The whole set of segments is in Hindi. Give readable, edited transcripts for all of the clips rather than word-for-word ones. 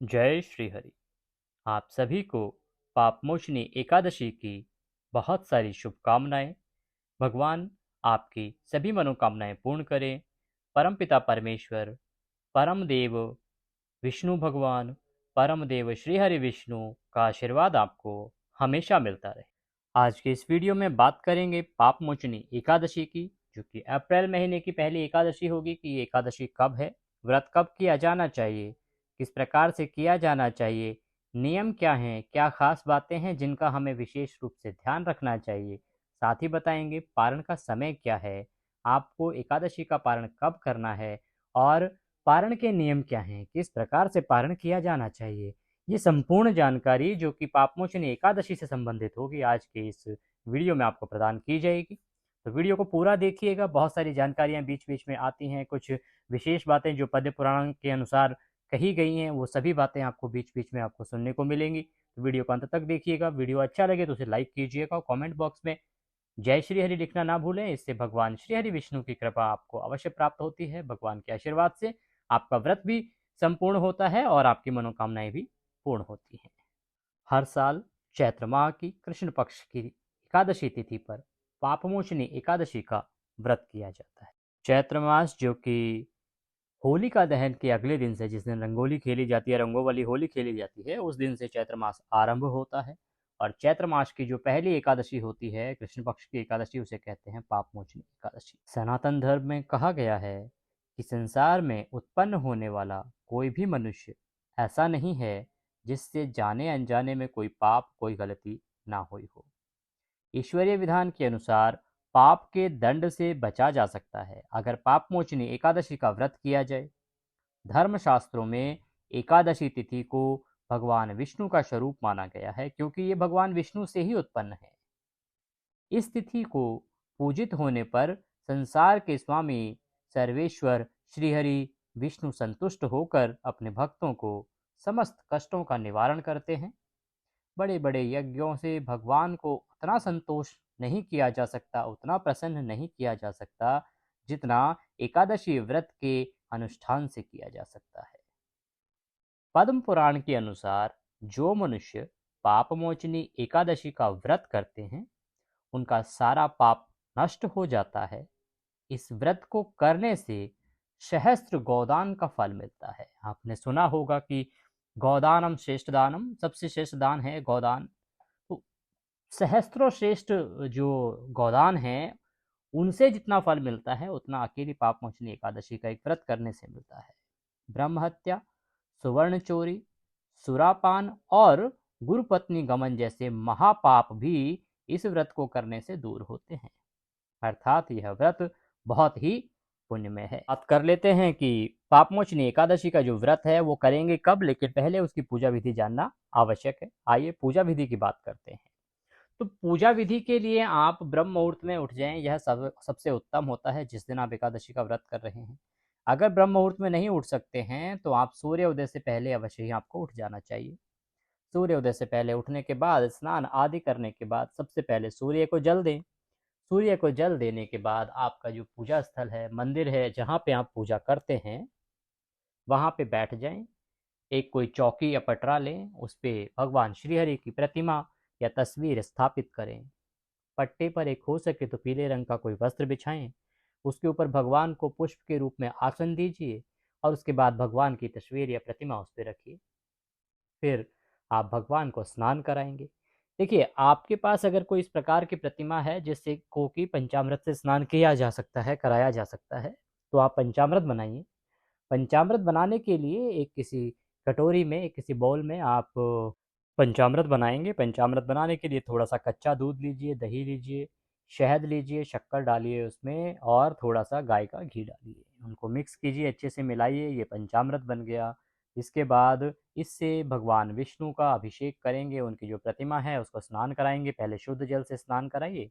जय श्री हरि। आप सभी को पापमोचनी एकादशी की बहुत सारी शुभकामनाएं। भगवान आपकी सभी मनोकामनाएं पूर्ण करें। परमपिता परमेश्वर, परम देव विष्णु भगवान, परम देव श्री हरि विष्णु का आशीर्वाद आपको हमेशा मिलता रहे। आज के इस वीडियो में बात करेंगे पापमोचनी एकादशी की, जो कि अप्रैल महीने की पहली एकादशी होगी। कि ये एकादशी कब है, व्रत कब किया जाना चाहिए, किस प्रकार से किया जाना चाहिए, नियम क्या हैं, क्या खास बातें हैं जिनका हमें विशेष रूप से ध्यान रखना चाहिए। साथ ही बताएंगे पारण का समय क्या है, आपको एकादशी का पारण कब करना है, और पारण के नियम क्या हैं, किस प्रकार से पारण किया जाना चाहिए। ये संपूर्ण जानकारी जो कि पापमोचनी एकादशी से संबंधित होगी, आज के इस वीडियो में आपको प्रदान की जाएगी। तो वीडियो को पूरा देखिएगा। बहुत सारी जानकारियां बीच बीच में आती हैं, कुछ विशेष बातें जो पद्य पुराण के अनुसार कही गई हैं, वो सभी बातें आपको बीच बीच में आपको सुनने को मिलेंगी। तो वीडियो को अंत तक देखिएगा। वीडियो अच्छा लगे तो उसे लाइक कीजिएगा और कमेंट बॉक्स में जय श्री हरि लिखना ना भूलें। इससे भगवान श्री हरि विष्णु की कृपा आपको अवश्य प्राप्त होती है। भगवान के आशीर्वाद से आपका व्रत भी संपूर्ण होता है और आपकी मनोकामनाएं भी पूर्ण होती हैं। हर साल चैत्र माह की कृष्ण पक्ष की एकादशी तिथि पर पापमोचनी एकादशी का व्रत किया जाता है। चैत्र मास जो कि होलिका दहन के अगले दिन से, जिस दिन रंगोली खेली जाती है, रंगों वाली होली खेली जाती है, उस दिन से चैत्र मास आरंभ होता है। और चैत्र मास की जो पहली एकादशी होती है, कृष्ण पक्ष की एकादशी, उसे कहते हैं पापमोचनी एकादशी। सनातन धर्म में कहा गया है कि संसार में उत्पन्न होने वाला कोई भी मनुष्य ऐसा नहीं है जिससे जाने अनजाने में कोई पाप, कोई गलती ना हुई हो। ईश्वरीय विधान के अनुसार पाप के दंड से बचा जा सकता है अगर पापमोचनी एकादशी का व्रत किया जाए। धर्मशास्त्रों में एकादशी तिथि को भगवान विष्णु का स्वरूप माना गया है, क्योंकि ये भगवान विष्णु से ही उत्पन्न है। इस तिथि को पूजित होने पर संसार के स्वामी सर्वेश्वर श्रीहरि विष्णु संतुष्ट होकर अपने भक्तों को समस्त कष्टों का निवारण करते हैं। बड़े बड़े यज्ञों से भगवान को उतना संतोष नहीं किया जा सकता, उतना प्रसन्न नहीं किया जा सकता, जितना एकादशी व्रत के अनुष्ठान से किया जा सकता है। पद्म पुराण के अनुसार जो मनुष्य पापमोचनी एकादशी का व्रत करते हैं, उनका सारा पाप नष्ट हो जाता है। इस व्रत को करने से सहस्त्र गोदान का फल मिलता है। आपने सुना होगा कि गोदानम श्रेष्ठ दानम, सबसे श्रेष्ठ दान है गोदान। तो सहस्त्रों श्रेष्ठ जो गोदान हैं, उनसे जितना फल मिलता है उतना अकेली पापमोचनी एकादशी का एक व्रत करने से मिलता है। ब्रह्म हत्या, सुवर्ण चोरी, सुरापान और गुरुपत्नी गमन जैसे महापाप भी इस व्रत को करने से दूर होते हैं। अर्थात यह व्रत बहुत ही पुण्यमय है। बात कर लेते हैं कि पापमोचनी एकादशी का जो व्रत है वो करेंगे कब, लेकिन पहले उसकी पूजा विधि जानना आवश्यक है। आइए पूजा विधि की बात करते हैं। तो पूजा विधि के लिए आप ब्रह्म मुहूर्त में उठ जाएं, यह सबसे उत्तम होता है जिस दिन आप एकादशी का व्रत कर रहे हैं। अगर ब्रह्म मुहूर्त में नहीं उठ सकते हैं तो आप सूर्य उदय से पहले अवश्य ही आपको उठ जाना चाहिए। सूर्य उदय से पहले उठने के बाद स्नान आदि करने के बाद सबसे पहले सूर्य को जल दें। सूर्य को जल देने के बाद आपका जो पूजा स्थल है, मंदिर है, जहाँ पे आप पूजा करते हैं, वहाँ पे बैठ जाएं। एक कोई चौकी या पटरा लें, उस पे भगवान श्रीहरि की प्रतिमा या तस्वीर स्थापित करें। पट्टे पर एक हो सके तो पीले रंग का कोई वस्त्र बिछाएं। उसके ऊपर भगवान को पुष्प के रूप में आसन दीजिए और उसके बाद भगवान की तस्वीर या प्रतिमा उस पर रखिए। फिर आप भगवान को स्नान कराएंगे। देखिए, आपके पास अगर कोई इस प्रकार की प्रतिमा है जिससे को कि पंचामृत से स्नान किया जा सकता है, कराया जा सकता है, तो आप पंचामृत बनाइए। पंचामृत बनाने के लिए एक किसी कटोरी में, एक किसी बाउल में आप पंचामृत बनाएंगे। पंचामृत बनाने के लिए थोड़ा सा कच्चा दूध लीजिए, दही लीजिए, शहद लीजिए, शक्कर डालिए उसमें और थोड़ा सा गाय का घी डालिए। उनको मिक्स कीजिए, अच्छे से मिलाइए, ये पंचामृत बन गया। इसके बाद इससे भगवान विष्णु का अभिषेक करेंगे, उनकी जो प्रतिमा है उसको स्नान कराएंगे। पहले शुद्ध जल से स्नान कराइए,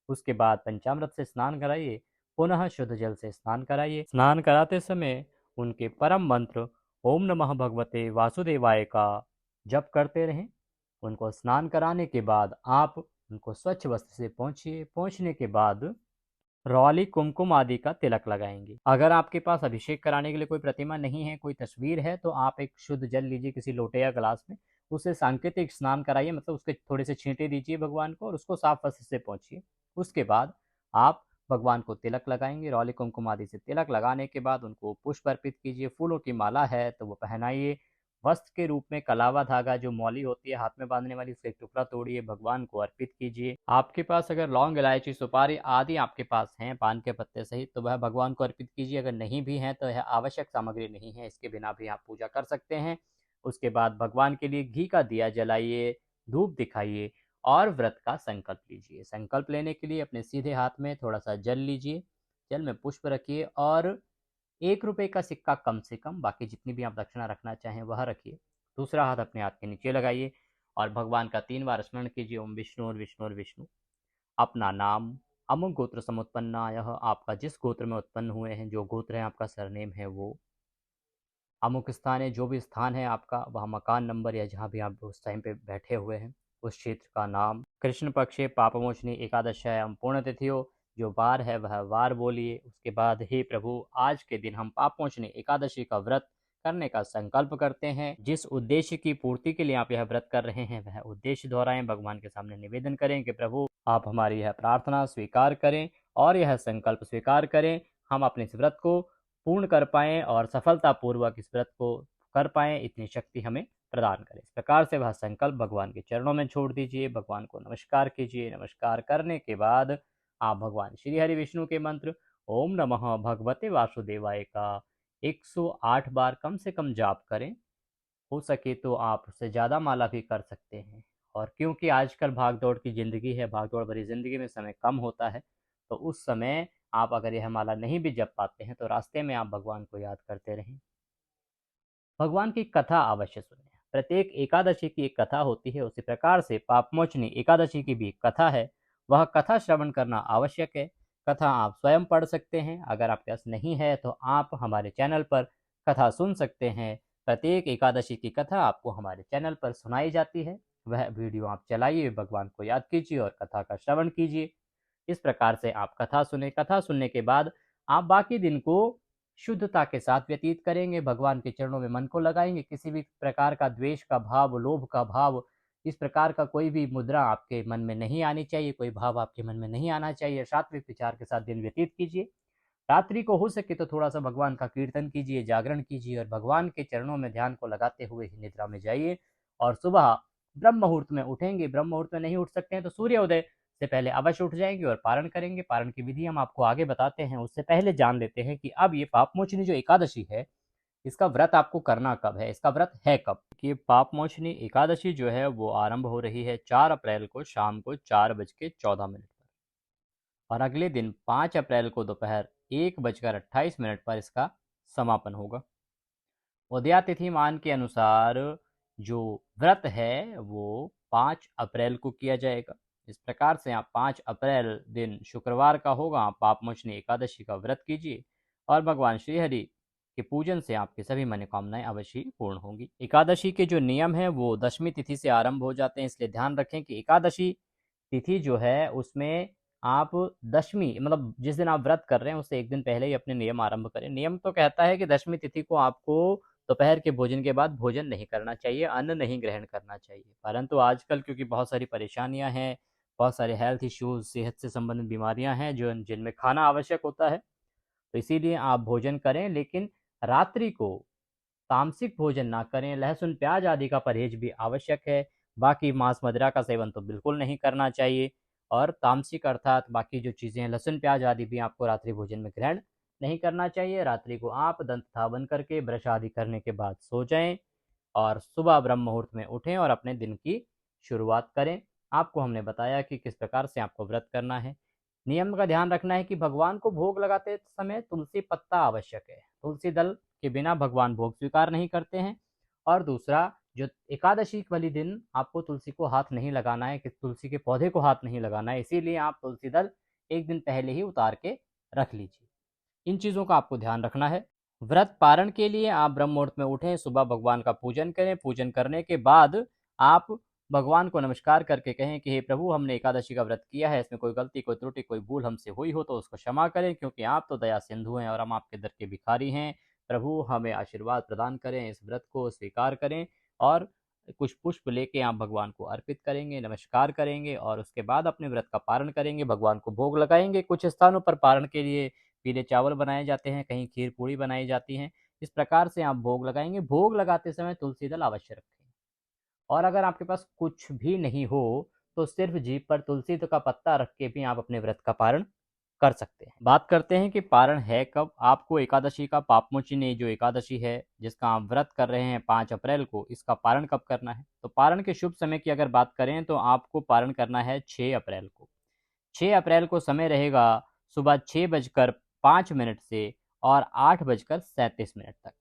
उसके बाद पंचामृत से स्नान कराइए, पुनः शुद्ध जल से स्नान कराइए। स्नान कराते समय उनके परम मंत्र ओम नमः भगवते वासुदेवाय का जप करते रहें। उनको स्नान कराने के बाद आप उनको स्वच्छ वस्त्र से पोंछिए। पोंछने के बाद रौली कुमकुम आदि का तिलक लगाएंगे। अगर आपके पास अभिषेक कराने के लिए कोई प्रतिमा नहीं है, कोई तस्वीर है, तो आप एक शुद्ध जल लीजिए किसी लोटे या गिलास में, उसे सांकेतिक स्नान कराइए, मतलब उसके थोड़े से छींटे दीजिए भगवान को और उसको साफ वस्त्र से पोंछिए। उसके बाद आप भगवान को तिलक लगाएंगे। रौली कुमकुम आदि से तिलक लगाने के बाद उनको पुष्प अर्पित कीजिए। फूलों की माला है तो वो पहनाइए। वस्त्र के रूप में कलावा धागा जो मौली होती है हाथ में बांधने वाली, उसका एक टुकड़ा तोड़िए, भगवान को अर्पित कीजिए। आपके पास अगर लौंग, इलायची, सुपारी आदि आपके पास हैं पान के पत्ते सहित, तो वह भगवान को अर्पित कीजिए। अगर नहीं भी हैं तो यह आवश्यक सामग्री नहीं है, इसके बिना भी आप पूजा कर सकते हैं। उसके बाद भगवान के लिए घी का दिया जलाइए, धूप दिखाइए और व्रत का संकल्प लीजिए। संकल्प लेने के लिए अपने सीधे हाथ में थोड़ा सा जल लीजिए, जल में पुष्प रखिए और 1 रुपये का सिक्का कम से कम, बाकी जितनी भी आप दक्षिणा रखना चाहें वह रखिए। दूसरा हाथ अपने हाथ के नीचे लगाइए और भगवान का 3 बार स्मरण कीजिए, ओम विष्णु और विष्णु और विष्णु। अपना नाम, अमुक गोत्र समुत्पन्ना, यह आपका जिस गोत्र में उत्पन्न हुए हैं, जो गोत्र है आपका सरनेम है वो, अमुक स्थान है, जो भी स्थान है आपका, वह मकान नंबर या जहाँ भी आप उस टाइम पे बैठे हुए हैं उस क्षेत्र का नाम। कृष्ण पक्ष पापमोचनी एकादशायाम पूर्ण तिथि हो, जो वार है वह वार बोलिए। उसके बाद हे प्रभु, आज के दिन हम पापमोचनी एकादशी का व्रत करने का संकल्प करते हैं। जिस उद्देश्य की पूर्ति के लिए आप यह व्रत कर रहे हैं वह उद्देश्य दोहराएं, भगवान के सामने निवेदन करें कि प्रभु आप हमारी यह प्रार्थना स्वीकार करें और यह संकल्प स्वीकार करें, हम अपने इस व्रत को पूर्ण कर पाएं और सफलतापूर्वक इस व्रत को कर पाएं, इतनी शक्ति हमें प्रदान करें। इस प्रकार से वह संकल्प भगवान के चरणों में छोड़ दीजिए, भगवान को नमस्कार कीजिए। नमस्कार करने के बाद आप भगवान श्री हरि विष्णु के मंत्र ओम नमः भगवते वासुदेवाय का 108 बार कम से कम जाप करें। हो सके तो आप उससे ज़्यादा माला भी कर सकते हैं। और क्योंकि आजकल भाग दौड़ की ज़िंदगी है, भाग दौड़ भरी ज़िंदगी में समय कम होता है, तो उस समय आप अगर यह माला नहीं भी जप पाते हैं तो रास्ते में आप भगवान को याद करते रहें। भगवान की कथा अवश्य सुनें। प्रत्येक एकादशी की एक कथा होती है, उसी प्रकार से पापमोचनी एकादशी की भी कथा है। वह कथा श्रवण करना आवश्यक है। कथा आप स्वयं पढ़ सकते हैं, अगर आपके पास नहीं है तो आप हमारे चैनल पर कथा सुन सकते हैं। प्रत्येक एकादशी की कथा आपको हमारे चैनल पर सुनाई जाती है। वह वीडियो आप चलाइए, भगवान को याद कीजिए और कथा का श्रवण कीजिए। इस प्रकार से आप कथा सुने। कथा सुनने के बाद आप बाकी दिन को शुद्धता के साथ व्यतीत करेंगे, भगवान के चरणों में मन को लगाएंगे। किसी भी प्रकार का द्वेष का भाव, लोभ का भाव, इस प्रकार का कोई भी मुद्रा आपके मन में नहीं आनी चाहिए, कोई भाव आपके मन में नहीं आना चाहिए। सात्विक विचार के साथ दिन व्यतीत कीजिए। रात्रि को हो सके तो थोड़ा सा भगवान का कीर्तन कीजिए, जागरण कीजिए और भगवान के चरणों में ध्यान को लगाते हुए ही निद्रा में जाइए। और सुबह ब्रह्म मुहूर्त में उठेंगे। ब्रह्म मुहूर्त में नहीं उठ सकते हैं तो सूर्योदय से पहले अवश्य उठ जाएंगे और पारण करेंगे। पारण की विधि हम आपको आगे बताते हैं, उससे पहले जान लेते हैं कि अब ये पापमोचनी जो एकादशी है, इसका व्रत आपको करना कब है, इसका व्रत है कब। कि पापमोचनी एकादशी जो है वो आरंभ हो रही है 4 अप्रैल को शाम को 4:14 पर और अगले दिन 5 अप्रैल को दोपहर 1:28 पर इसका समापन होगा। उदया तिथि मान के अनुसार जो व्रत है वो 5 अप्रैल को किया जाएगा। इस प्रकार से आप 5 अप्रैल दिन शुक्रवार का होगा, आप पापमोचनी एकादशी का व्रत कीजिए और भगवान श्रीहरि के पूजन से आपकी सभी मनोकामनाएं अवश्य पूर्ण होंगी। एकादशी के जो नियम है वो दशमी तिथि से आरंभ हो जाते हैं, इसलिए ध्यान रखें कि एकादशी तिथि जो है उसमें आप दशमी, मतलब जिस दिन आप व्रत कर रहे हैं उससे एक दिन पहले ही अपने नियम आरंभ करें। नियम तो कहता है कि दशमी तिथि को आपको दोपहर के भोजन के बाद भोजन नहीं करना चाहिए, अन्न नहीं ग्रहण करना चाहिए। परंतु आजकल क्योंकि बहुत सारी परेशानियां हैं, बहुत सारे हेल्थ इश्यूज, सेहत से संबंधित बीमारियां हैं जो जिनमें खाना आवश्यक होता है, तो इसीलिए आप भोजन करें, लेकिन रात्रि को तामसिक भोजन ना करें। लहसुन प्याज आदि का परहेज भी आवश्यक है। बाकी मांस मदिरा का सेवन तो बिल्कुल नहीं करना चाहिए। और तामसिक अर्थात बाकी जो चीज़ें हैं, लहसुन प्याज आदि भी आपको रात्रि भोजन में ग्रहण नहीं करना चाहिए। रात्रि को आप दंत धावन करके ब्रश आदि करने के बाद सो जाएं और सुबह ब्रह्म मुहूर्त में उठें और अपने दिन की शुरुआत करें। आपको हमने बताया कि किस प्रकार से आपको व्रत करना है। नियम का ध्यान रखना है कि भगवान को भोग लगाते समय तुलसी पत्ता आवश्यक है। तुलसी दल के बिना भगवान भोग स्वीकार नहीं करते हैं। और दूसरा, जो एकादशी वाली दिन आपको तुलसी को हाथ नहीं लगाना है, कि तुलसी के पौधे को हाथ नहीं लगाना है, इसीलिए आप तुलसी दल एक दिन पहले ही उतार के रख लीजिए। इन चीज़ों का आपको ध्यान रखना है। व्रत पारण के लिए आप ब्रह्म मुहूर्त में उठें, सुबह भगवान का पूजन करें। पूजन करने के बाद आप भगवान को नमस्कार करके कहें कि हे प्रभु, हमने एकादशी का व्रत किया है, इसमें कोई गलती, कोई त्रुटि, कोई भूल हमसे हुई हो तो उसको क्षमा करें, क्योंकि आप तो दया सिंधु हैं और हम आपके दर के भिखारी हैं। प्रभु हमें आशीर्वाद प्रदान करें, इस व्रत को स्वीकार करें और कुछ पुष्प लेके आप भगवान को अर्पित करेंगे, नमस्कार करेंगे और उसके बाद अपने व्रत का पारण करेंगे, भगवान को भोग लगाएंगे। कुछ स्थानों पर पारण के लिए पीले चावल बनाए जाते हैं, कहीं खीर पूड़ी बनाई जाती हैं। इस प्रकार से आप भोग लगाएंगे। भोग लगाते समय तुलसी दल अवश्य रखें। और अगर आपके पास कुछ भी नहीं हो तो सिर्फ जीभ पर तुलसी का पत्ता रख के भी आप अपने व्रत का पारण कर सकते हैं। बात करते हैं कि पारण है कब। आपको एकादशी का पापमोचनी जो एकादशी है जिसका आप व्रत कर रहे हैं 5 अप्रैल को, इसका पारण कब करना है? तो पारण के शुभ समय की अगर बात करें तो आपको पारण करना है 6 अप्रैल को। 6 अप्रैल को समय रहेगा सुबह 6:05 से और 8:37 तक।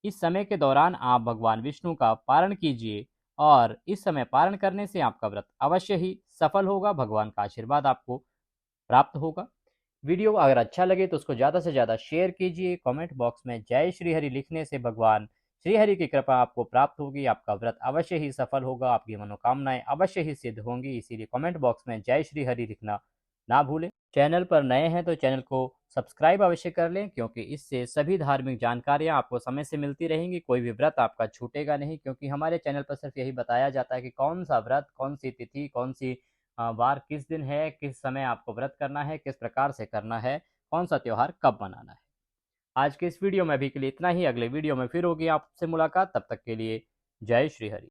इस समय के दौरान आप भगवान विष्णु का पारण कीजिए और इस समय पारण करने से आपका व्रत अवश्य ही सफल होगा, भगवान का आशीर्वाद आपको प्राप्त होगा। वीडियो अगर अच्छा लगे तो उसको ज़्यादा से ज़्यादा शेयर कीजिए। कमेंट बॉक्स में जय श्री हरि लिखने से भगवान श्री हरि की कृपा आपको प्राप्त होगी, आपका व्रत अवश्य ही सफल होगा, आपकी मनोकामनाएं अवश्य ही सिद्ध होंगी। इसीलिए कमेंट बॉक्स में जय श्री हरि लिखना ना भूलें। चैनल पर नए हैं तो चैनल को सब्सक्राइब अवश्य कर लें, क्योंकि इससे सभी धार्मिक जानकारियां आपको समय से मिलती रहेंगी। कोई भी व्रत आपका छूटेगा नहीं, क्योंकि हमारे चैनल पर सिर्फ यही बताया जाता है कि कौन सा व्रत, कौन सी तिथि, कौन सी वार किस दिन है, किस समय आपको व्रत करना है, किस प्रकार से करना है, कौन सा त्यौहार कब मनाना है। आज के इस वीडियो में अभी के लिए इतना ही। अगले वीडियो में फिर होगी आपसे मुलाकात, तब तक के लिए जय श्री हरि।